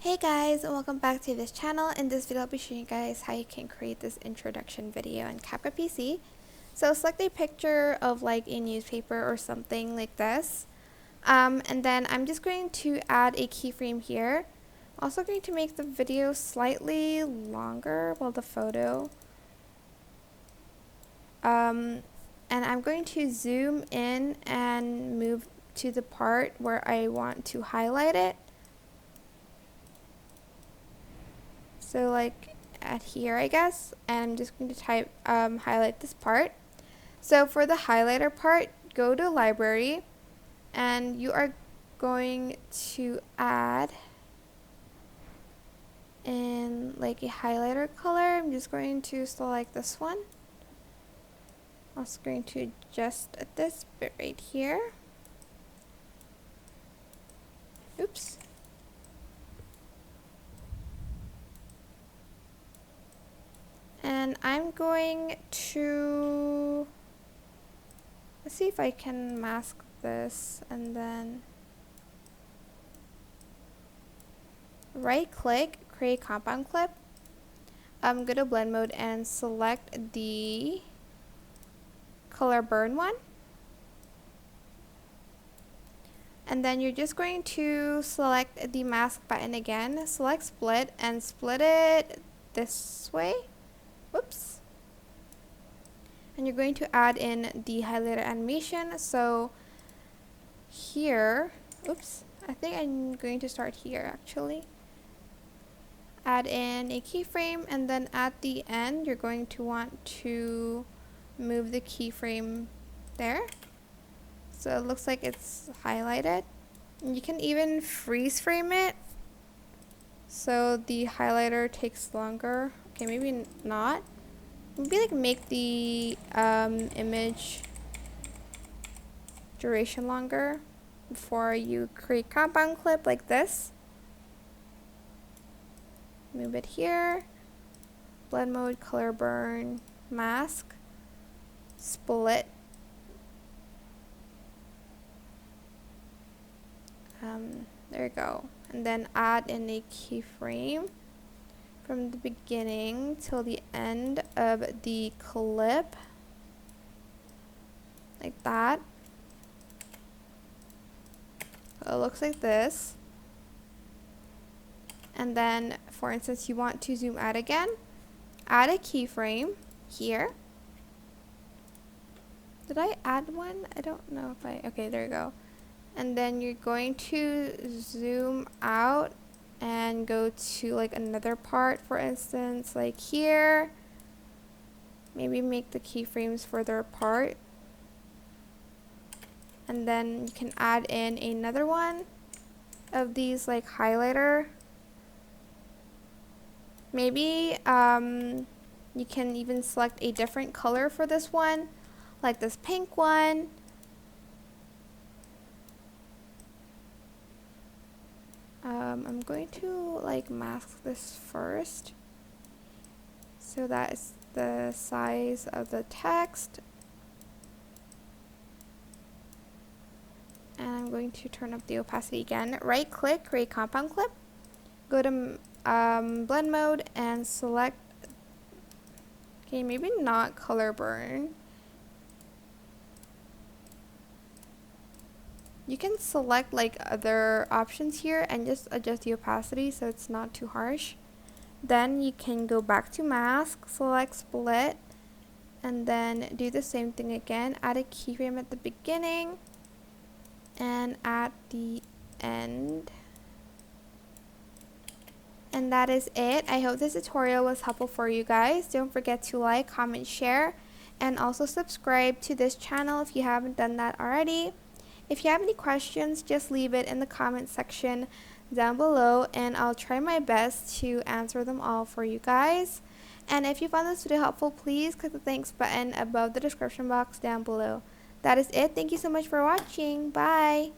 Hey guys, and welcome back to this channel. In this video I'll be showing you guys how you can create this introduction video in CapCut PC. So select a picture of like a newspaper or something like this, and then I'm just going to add a keyframe here. Also going to make the video slightly longer, well, the photo, and I'm going to zoom in and move to the part where I want to highlight it. So like at here, I guess, and I'm just going to type highlight this part. So for the highlighter part, go to library and you are going to add in like a highlighter color. I'm just going to select this one. Also going to adjust this bit right here. Oops. And I'm going to, let's see if I can mask this, and then right click, create compound clip. Go to blend mode and select the color burn one. And then you're just going to select the mask button again, select split and split it this way. Whoops. And you're going to add in the highlighter animation. So here, oops, I think I'm going to start here actually. Add in a keyframe, and then at the end you're going to want to move the keyframe there. So it looks like it's highlighted. And you can even freeze frame it so the highlighter takes longer. Okay, maybe not. Maybe like make the image duration longer before you create compound clip like this. Move it here. Blend mode, color burn, mask, split. There you go. And then add in a keyframe from the beginning till the end of the clip, like that. So it looks like this. And then, for instance, you want to zoom out again, add a keyframe here. Did I add one? I don't know if I, okay, there you go. And then you're going to zoom out and go to like another part, for instance, like here. Maybe make the keyframes further apart. And then you can add in another one of these like highlighter. Maybe you can even select a different color for this one, like this pink one. I'm going to like mask this first. So that is the size of the text. And I'm going to turn up the opacity again. Right click, create compound clip. Go to blend mode and select, okay, maybe not color burn. You can select like other options here and just adjust the opacity so it's not too harsh. Then you can go back to mask, select split, and then do the same thing again. Add a keyframe at the beginning and at the end. And that is it. I hope this tutorial was helpful for you guys. Don't forget to like, comment, share, and also subscribe to this channel if you haven't done that already. If you have any questions, just leave it in the comment section down below, and I'll try my best to answer them all for you guys. And if you found this video helpful, please click the thanks button above the description box down below. That is it. Thank you so much for watching. Bye!